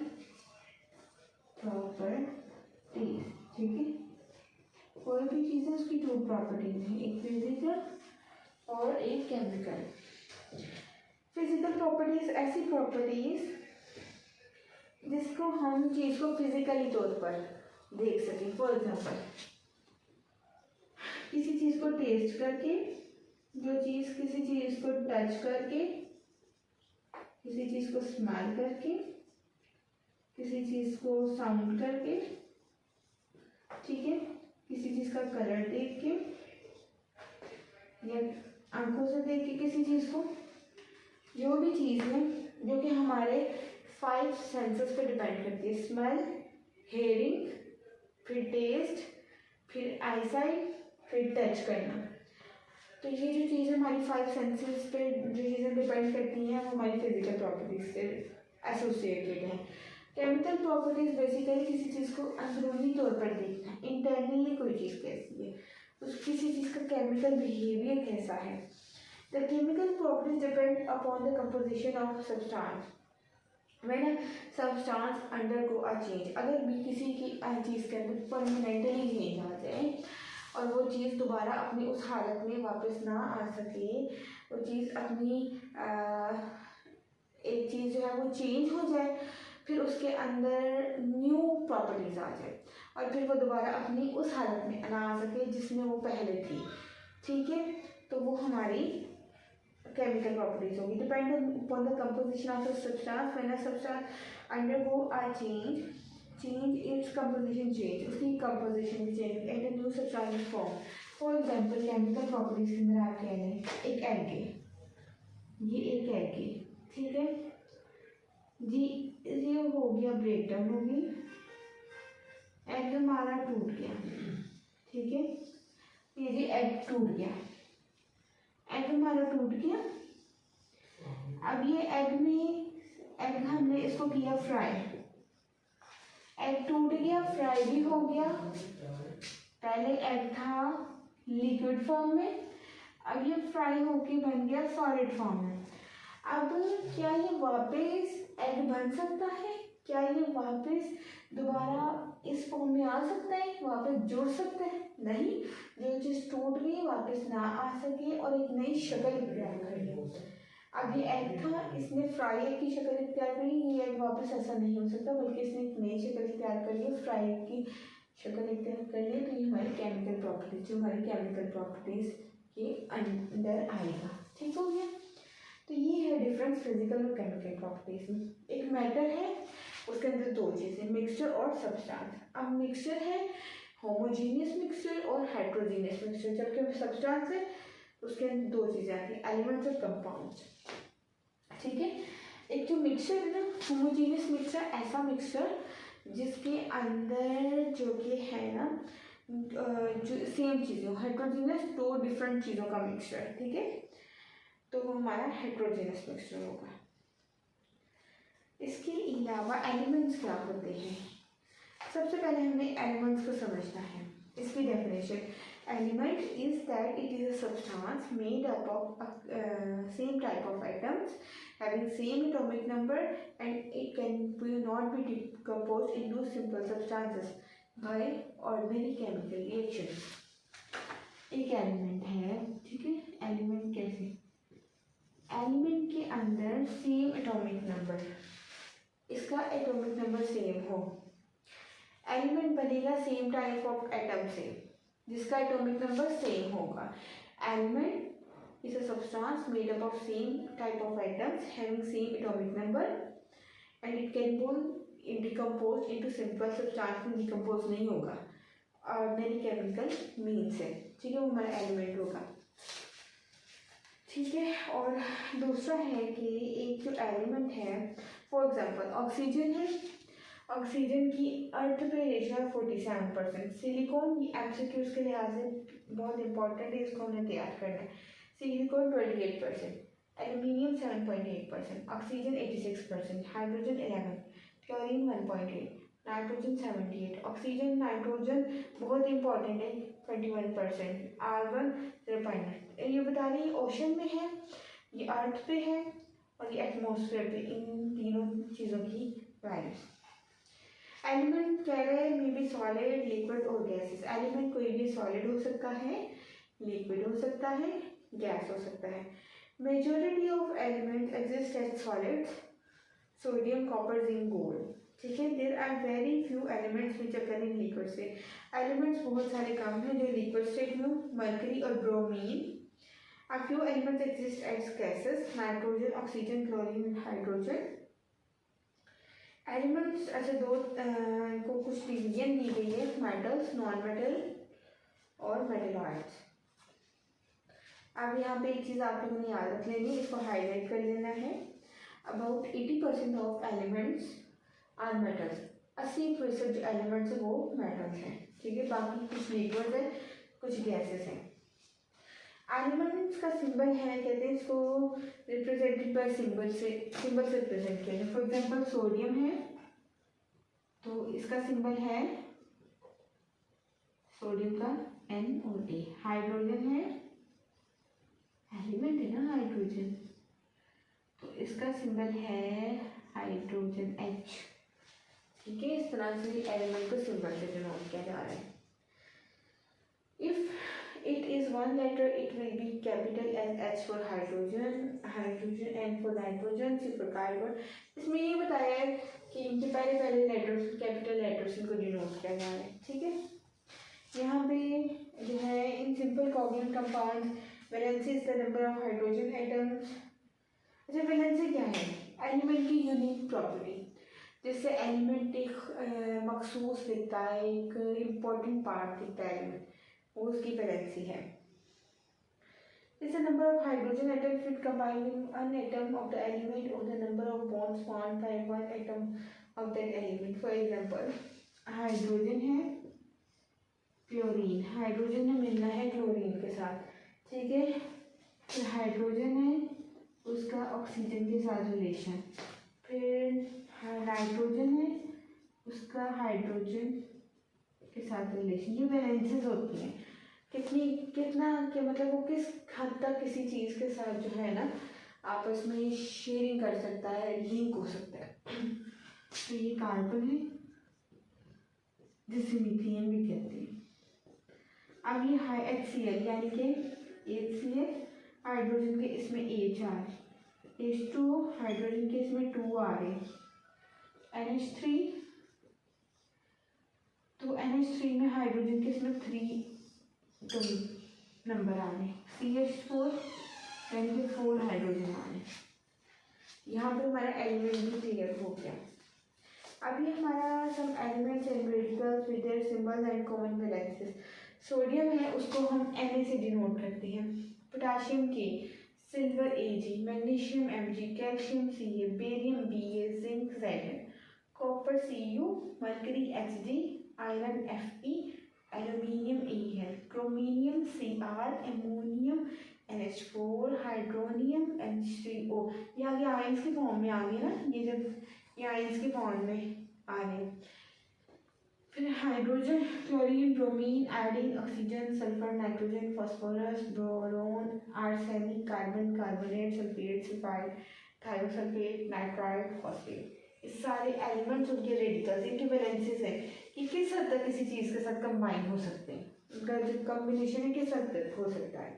A: प्रॉपर्टीज, ठीक है। कोई भी चीज़ है उसकी टू प्रॉपर्टीज हैं, एक फिजिकल और एक केमिकल। फिजिकल प्रॉपर्टीज ऐसी प्रॉपर्टीज जिसको हम चीज़ को फिजिकली तौर पर देख सकें। फॉर एग्जाम्पल किसी चीज़ को टेस्ट करके, जो चीज़ किसी चीज़ को टच करके, किसी चीज़ को स्मेल करके, किसी चीज़ को साउंड करके, ठीक है, किसी चीज़ का कलर देख के या आंखों से देख के किसी चीज़ को, जो भी चीज़ है जो कि हमारे 5 सेंसेस पे डिपेंड करती है, स्मेल, हेयरिंग, फिर टेस्ट, फिर आईसाइट, फिर टच करना। तो ये जो चीज़ हमारी 5 सेंसेस पे जो चीज़ें डिपेंड करती हैं वो हमारी फिजिकल प्रॉपर्टीज से एसोसिएटेड हैं। केमिकल प्रॉपर्टीज बेसिकली किसी चीज़ को अंदरूनी तौर पर देखना, इंटरनली कोई चीज़ कैसी है, उस किसी चीज़ का केमिकल बिहेवियर कैसा है। The chemical properties depend upon the composition of substance when a substance undergo a change. अगर भी किसी की चीज़ के अंदर परमानेंटली चेंज आ जाए और वो चीज़ दोबारा अपनी उस हालत में वापस ना आ सके, वो चीज़ अपनी एक चीज़ जो है वो चेंज हो जाए, फिर उसके अंदर न्यू प्रॉपर्टीज़ आ जाए और फिर वो दोबारा अपनी उस हालत में ना आ सके जिसमें वो पहले थी, ठीक है, तो वो हमारी केमिकल प्रॉपर्टीज होगी। Depend upon the composition of the substance when a substance undergo a change its composition change, उसकी कंपोजिशन भी change and a new substance form. For example chemical properties के अंदर आप कह लें एक एग है, ये एक एग है, ठीक है जी, ये हो गया ब्रेक डाउन हो गई, एग हमारा टूट गया, ठीक है, ये जी एग टूट गया, एग हमारा टूट गया। अब ये एग हमने इसको किया फ्राई, एग टूट गया, फ्राई भी हो गया। पहले एग था लिक्विड फॉर्म में, अब ये फ्राई होके बन गया सॉलिड फॉर्म में। अब क्या ये वापस एग बन सकता है? क्या ये वापस दोबारा इस फॉर्म में आ सकता है, वापस जुड़ सकता है? नहीं, जो चीज़ टूट गई वापस ना आ सके और एक नई शक्ल इख्तियार कर ले। अब ये एग था, इसने फ्राई एग की शक्ल इख्तियार करी, ये एग वापस ऐसा नहीं हो सकता बल्कि इसने एक नई शक्ल इख्तियार करी है फ्राई एग की शुगर एक तरफ कर लिया तो ये हमारी केमिकल प्रॉपर्टीज, जो हमारी केमिकल प्रॉपर्टीज के अंदर आएगा। ठीक हो गया। तो ये है डिफरेंस फिजिकल और केमिकल प्रॉपर्टीज में। एक मैटर है, उसके अंदर दो चीज़ें, मिक्सचर और सब्सटेंस। अब मिक्सचर है होमोजीनियस मिक्सचर और हेट्रोजीनियस मिक्सचर, जबकि सब्सटेंस है उसके अंदर दो चीज़ें आती हैं, एलिमेंट्स और कंपाउंड्स। ठीक है। एक जो मिक्सचर है ना, होमोजीनियस मिक्सचर, ऐसा मिक्सचर जिसके अंदर जो कि है ना जो सेम चीज़ें, हेट्रोजीनियस दो डिफरेंट चीज़ों का मिक्सचर। ठीक है, तो वो हमारा हेट्रोजीनियस मिक्सचर होगा। इसके अलावा एलिमेंट्स क्या होते हैं, सबसे पहले हमें एलिमेंट्स को समझना है। इसकी definition, element is that it is a substance made up of same type of atoms having same atomic number and it will not be decomposed into simple substances by ordinary chemical reactions। एक element है, ठीक है, element कैसे, element के अंदर same atomic number, इसका atomic number same हो, element बनेगा सेम टाइप ऑफ एटम से जिसका एटॉमिक नंबर सेम होगा। Element is a substance made up of same type of atoms having same atomic number and it can be decomposed into simple substance में decompose नहीं होगा, ordinary chemical means से। ठीक है, वो हमारा एलिमेंट होगा। ठीक है, और दूसरा है कि एक जो एलिमेंट है, फॉर एग्जांपल ऑक्सीजन है, ऑक्सीजन की अर्थ पे रेशियो 47%, सिलिकॉन एमसीक्यूज के लिहाज से बहुत इंपॉर्टेंट है, इसको हमें तैयार करना है। Silicon 28%, aluminium 7.8%, oxygen 86%, hydrogen 11, chlorine 1.8, nitrogen 78, oxygen nitrogen बहुत इंपॉर्टेंट है 21%, आर्गन 0.9। ये बता रही है ओशन में है, ये अर्थ पे है और ये एटमॉस्फेयर पे, इन तीनों चीज़ों की वैल्यूज। एलिमेंट कह रहे हैं मे बी सॉलिड, लिक्विड और गैसेस। एलिमेंट कोई भी सॉलिड हो सकता है, लिक्विड हो सकता है, गैस हो सकता है। Majority of elements exist as solids, sodium, copper, zinc, gold. ठीक है, there are very few elements which occur in liquid state. Elements बहुत सारे कम हैं जो लिक्विड स्टेट में, मर्करी और bromine. A few elements exist as gases, nitrogen, oxygen, chlorine and hydrogen। Elements ऐसे दो को कुछ डिवीजन दी गई है, मेटल्स, नॉन मेटल और मेटलॉइड्स। अब यहाँ पे एक चीज़ आप लोगों ने याद रख लेनी है, इसको हाईलाइट कर लेना है। About 80% of elements are metals. 80% जो एलिमेंट्स है वो मेटल्स हैं। ठीक है, बाकी कुछ लिक्विड है, कुछ गैसेस हैं। एलिमेंट्स का सिंबल है, कहते हैं इसको रिप्रेजेंटेड बाय सिंबल से रिप्रेजेंट किया है। फॉर एग्जांपल सोडियम है तो इसका सिंबल है सोडियम का NO। हाइड्रोजन है, एलिमेंट है ना हाइड्रोजन, तो इसका सिंबल है हाइड्रोजन H। ठीक है, इस तरह से एलिमेंट को सिंबल से डिनोट किया जा रहा है। If it is one letter it will be capital as H for hydrogen, N for nitrogen, C for carbon। इसमें ये बताया है कि इनके पहले लेटर्स, कैपिटल लेटर्स इनको डिनोट किया जा रहा है। ठीक है, यहाँ पे जो है in simple covalent compounds valency is the number of hydrogen atoms. अच्छा, वैलेंसी क्या है, एलिमेंट की यूनिक प्रॉपर्टी जिससे एलिमेंट एक मखसूस दिखता है, एक इम्पोर्टेंट पार्ट दिखता है एलिमेंट, वो उसकी वैलेंसी है। Is the number of hydrogen atoms with combining one atom of the element और the number of bonds formed by one atom of that element. For example hydrogen है, chlorine, hydrogen में मिलना है chlorine के साथ। ठीक है, फिर हाइड्रोजन है, उसका ऑक्सीजन के साथ रिलेशन, फिर नाइट्रोजन है, उसका हाइड्रोजन के साथ रिलेशन। ये वैलेंसीज होती हैं, कितना के मतलब वो किस हद तक किसी चीज़ के साथ जो है ना आपस में शेयरिंग कर सकता है, लिंक हो सकता है। तो ये कार्बन है जिसे मीथेन भी कहते हैं। अब ये HCl यानी कि HCl, हाइड्रोजन के इसमें HR, H2O, हाइड्रोजन के इसमें 2 RA, NH3, तो NH3 में हाइड्रोजन के इसमें 3 नंबर आने, CH4 यानी कि 4 हाइड्रोजन आने। यहाँ पे हमारा एलिमेंट भी क्लियर हो गया। अभी हमारा सब elements and radicals with their symbols and common valences. Sodium है उसको हम Na से डिनोट करते हैं, potassium K, silver Ag, magnesium Mg, calcium Ca, barium Ba, zinc Zn, copper Cu, mercury Hg, iron Fe, aluminium Al, क्रोमीनियम Cr, ammonium NH4, hydronium H3O। ये आगे ions के form में आ गए ना, ये जब ये आयंस के फॉर्म में आ रहे। फिर hydrogen, chlorine, bromine, iodine, oxygen, sulphur, nitrogen, phosphorus, boron, arsenic, carbon, carbonate, sulphate, sulphide, thiosulphate, nitride, phosphate. इस सारे एलिमेंट्स उनके रेडिकल्स, इनके वैलेंसेस है कि किस हद तक किसी चीज़ के साथ कंबाइन हो सकते हैं, उनका जो कॉम्बिनेशन है किस हद तक हो सकता है,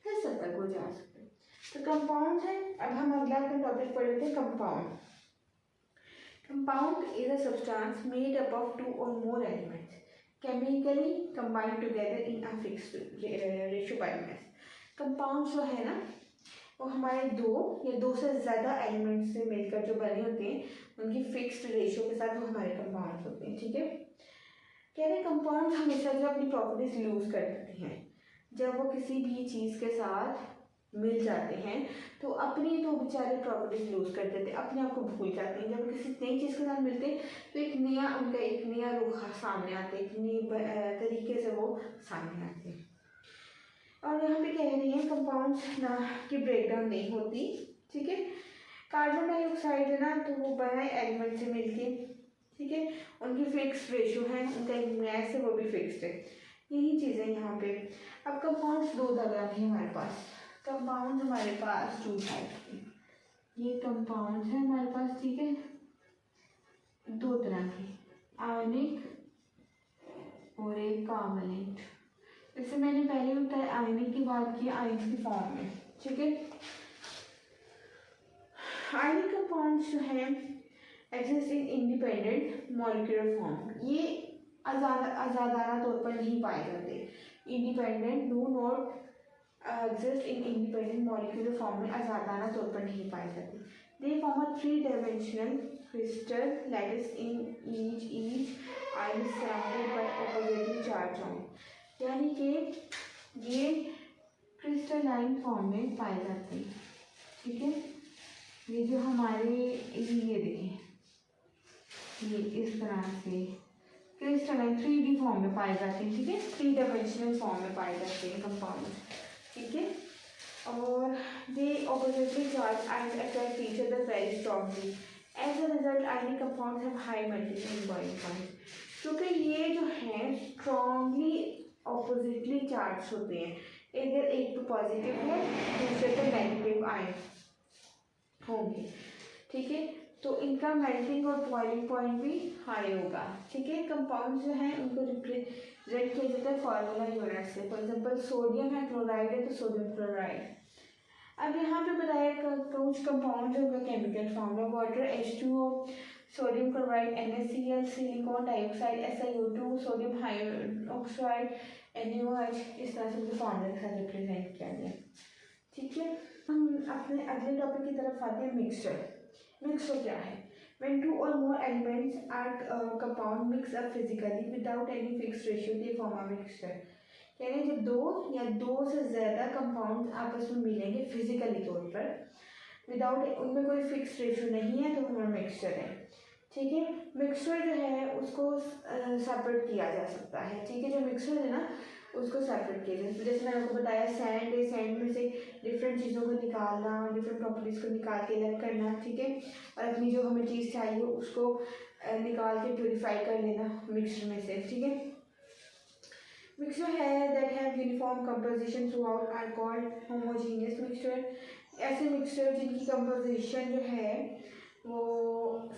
A: किस हद तक हो जा सकते हैं। तो कंपाउंड है। अब हम अगला टॉपिक पढ़ लेते हैं, compound. Compound is a substance made up of 2 or more elements chemically combined together in a fixed ratio by mass. Compounds जो है ना वो हमारे 2 या 2 से ज़्यादा एलिमेंट्स से मिलकर जो बने होते हैं उनकी फिक्स्ड रेशियो के साथ वो हमारे कंपाउंड्स होते हैं। ठीक है, कह रहे कंपाउंड्स हमेशा जो अपनी प्रॉपर्टीज लूज कर देते हैं जब वो किसी भी चीज़ के साथ मिल जाते हैं, तो अपनी तो बेचारे प्रॉपर्टीज लूज कर देते हैं, अपने आप को भूल जाते हैं। जब किसी नई चीज़ के साथ मिलते हैं तो उनका एक नया रुख सामने आता है, एक नई तरीके से वो सामने आते हैं। और यहाँ पे कह रही है कंपाउंड्स ना की ब्रेकडाउन नहीं होती। ठीक है, कार्बन डाइऑक्साइड है ना तो वो बड़े एलिमेंट से मिलके, ठीक है, उनकी फिक्स रेशियो है, उनका एक मैस है वो भी फिक्स्ड है। यही चीज़ें यहाँ पे। अब कंपाउंड्स 2 तरह के हमारे पास, कंपाउंड हमारे पास 2 टाइप के, ये कंपाउंड है हमारे पास। ठीक है, 2 तरह के, आयनिक और एक कॉवलेंट। जैसे मैंने पहले बताया आयनिक की बात की, आयनिक की फॉर्म में। ठीक है, आयनिक कंपाउंड्स जो है exist in independent molecular form, ये आज़ादाना तौर पर नहीं पाए जाते। Independent do not exist in independent molecular form में आज़ादाना तौर पर नहीं पाए जाते। They form a 3-dimensional crystal that is in each ion is surrounded by oppositely charged ion। यानी कि ये क्रिस्टलाइन फॉर्म में पाए जाते हैं। ठीक है, ये जो हमारे ये देखें, ये इस तरह से क्रिस्टलाइन 3D फॉर्म में पाए जाते हैं। ठीक है, 3-dimensional फॉर्म में पाए जाते हैं कंपाउंड। ठीक है, और they oppositely charge and attract each other very strongly. As a result ionic compounds have high melting and boiling point, क्योंकि ये जो है स्ट्रॉन्गली ऑपोजिटली चार्ज होते हैं। इधर एक तो पॉजिटिव है, दूसरे पे नेगेटिव आयन होंगे। ठीक है, तो इनका मेल्टिंग और बॉइलिंग पॉइंट भी हाई होगा। ठीक है, कंपाउंड जो हैं उनको रिप्रेजेंट किया जाता है फार्मूला यूनिट से। फॉर एग्जांपल सोडियम है, क्लोराइड है तो सोडियम क्लोराइड। अब यहाँ पे बताया कुछ कंपाउंड उनका chemical formula, water H2O, sodium chloride NaCl, silicon dioxide SiO2, sodium hydroxide NaOH, इस तरह से उनके फॉर्मूले के साथ रिप्रेजेंट किया गया। ठीक है, हम अपने अगले टॉपिक की तरफ आते हैं, मिक्सचर। मिक्सचर क्या है? When 2 or more elements are compound mix up physically without any fixed ratio, they form a mixture। यानी जब 2 या 2 से ज़्यादा कंपाउंड आपस में मिलेंगे फिजिकली तौर पर, विदाउट उनमें कोई फिक्स रेशियो नहीं है, तो हमारा मिक्सचर है। ठीक है, मिक्सचर जो है उसको सेपरेट किया जा सकता है। ठीक है, जो मिक्सचर है ना उसको सेपरेट किया जाए। जैसे मैंने आपको बताया सैंड है, सैंड में से डिफरेंट चीज़ों को निकालना, डिफरेंट प्रॉपर्टीज़ को निकाल के अलग करना। ठीक है, और अपनी जो हमें चीज़ चाहिए उसको निकाल के प्योरीफाई कर लेना मिक्सचर में से। ठीक है, मिक्सचर है that have uniform composition throughout are called homogeneous mixture. ऐसे मिक्सचर जिनकी कंपोजिशन जो है वो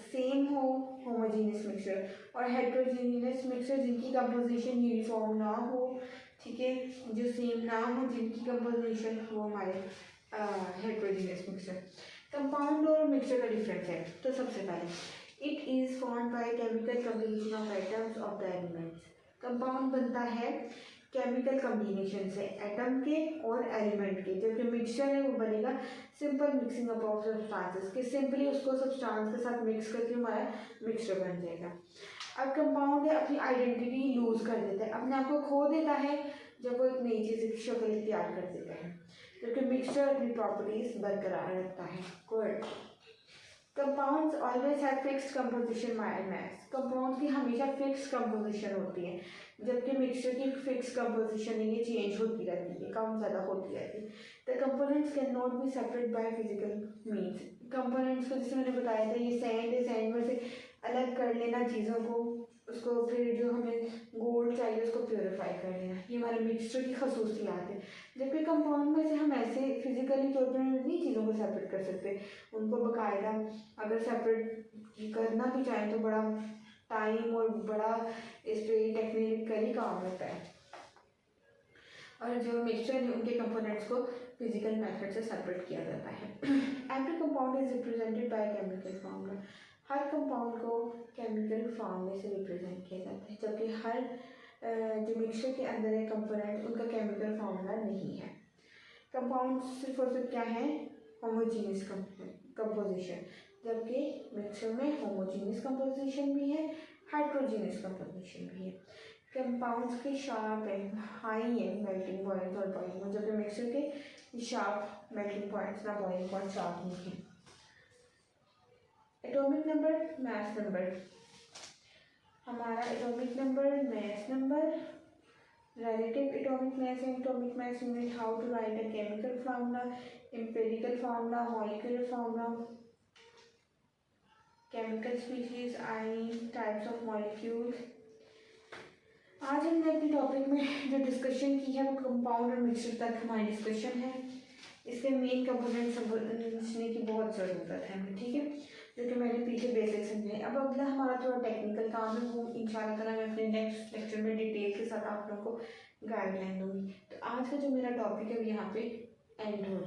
A: सेम हो, होमोजीनियस मिक्सचर। और हेट्रोजीनियस मिक्सचर जिनकी कंपोजिशन यूनिफॉर्म ना हो, ठीक है, जो सेम ना हो, जिनकी कंपोजिशन वो हमारे हेट्रोजीनियस मिक्सचर। कंपाउंड और मिक्सचर का डिफरेंस है। तो सबसे पहले it is formed by chemical combination of atoms of the elements. Compound बनता है केमिकल कम्बिनेशन से, एटम के और एलिमेंट के, जबकि मिक्सचर है वो बनेगा simple mixing up of substances के, सिंपली उसको सब्सटेंस के साथ मिक्स करके हमारा मिक्सचर बन जाएगा। अब कंपाउंड है अपनी आइडेंटिटी लूज कर देता है, अपने आप को खो देता है जब वो एक नई चीज़ की शक्ल इख्तियार कर देता है, जबकि मिक्सचर अपनी प्रॉपर्टीज बरकरार रखता है। Good. Compounds always have fixed composition mass, compound की हमेशा फिक्स कंपोजिशन होती है, जबकि मिक्सचर की फिक्स कंपोजिशन ये चेंज होती रहती है, कम ज़्यादा होती रहती है। The components can not be separate by physical means, components को जैसे मैंने बताया था ये सैंड है, सैंड में से अलग कर लेना चीज़ों को, उसको फिर जो हमें गोल्ड चाहिए उसको प्योरीफाई कर लेना, ये हमारे मिक्सचर की खसूसियात है। जबकि कंपाउंड में से हम ऐसे फिजिकली तौर पर नहीं चीज़ों को सेपरेट कर सकते, उनको बाकायदा अगर सेपरेट करना भी चाहें तो बड़ा टाइम और बड़ा इस पर टेक्निकली काम लगता है, और जो मिक्सचर है उनके कंपोनेंट्स को फिजिकल मेथड से सेपरेट किया जाता है। Every compound is represented by chemical formula, her compound को केमिकल फॉर्म में से रिप्रेजेंट किया जाता है, जबकि हर जो मिक्सचर के अंदर है कंपोनेंट उनका केमिकल फॉर्मूला नहीं है। कंपाउंड सिर्फ और सिर्फ क्या है, होमोजीनियस कंपोजिशन, जबकि मिक्सचर में होमोजीनियस कंपोजिशन भी है, हाइड्रोजीनियस कंपोजिशन भी है। कंपाउंड्स के शार्प है, हाई है मेल्टिंग पॉइंट और बॉइलिंग पॉइंट, जबकि मिक्सचर के शार्प मेल्टिंग पॉइंट्स ना बॉइलिंग पॉइंट शार्प नहीं है। एटॉमिक नंबर, मास नंबर, हमारा atomic number, mass number, relative atomic mass and atomic mass unit, how to write a chemical formula, empirical formula, molecular formula, chemical species, ion, types of molecules। आज हमने अपने topic में जो discussion की है वो compound और मिक्सचर तक हमारी डिस्कशन है, इसके मेन कंपोनेंट समझने की बहुत ज़रूरत है हमें, ठीक है, जो कि मैंने पीछे बेसिक समझे। अब अगला हमारा थोड़ा टेक्निकल काम है, वो इंशाल्लाह ताला मैं अपने नेक्स्ट लेक्चर में डिटेल के साथ आप लोगों को गाइडलाइन दूंगी। तो आज का जो मेरा टॉपिक है वो यहाँ पे एंड हो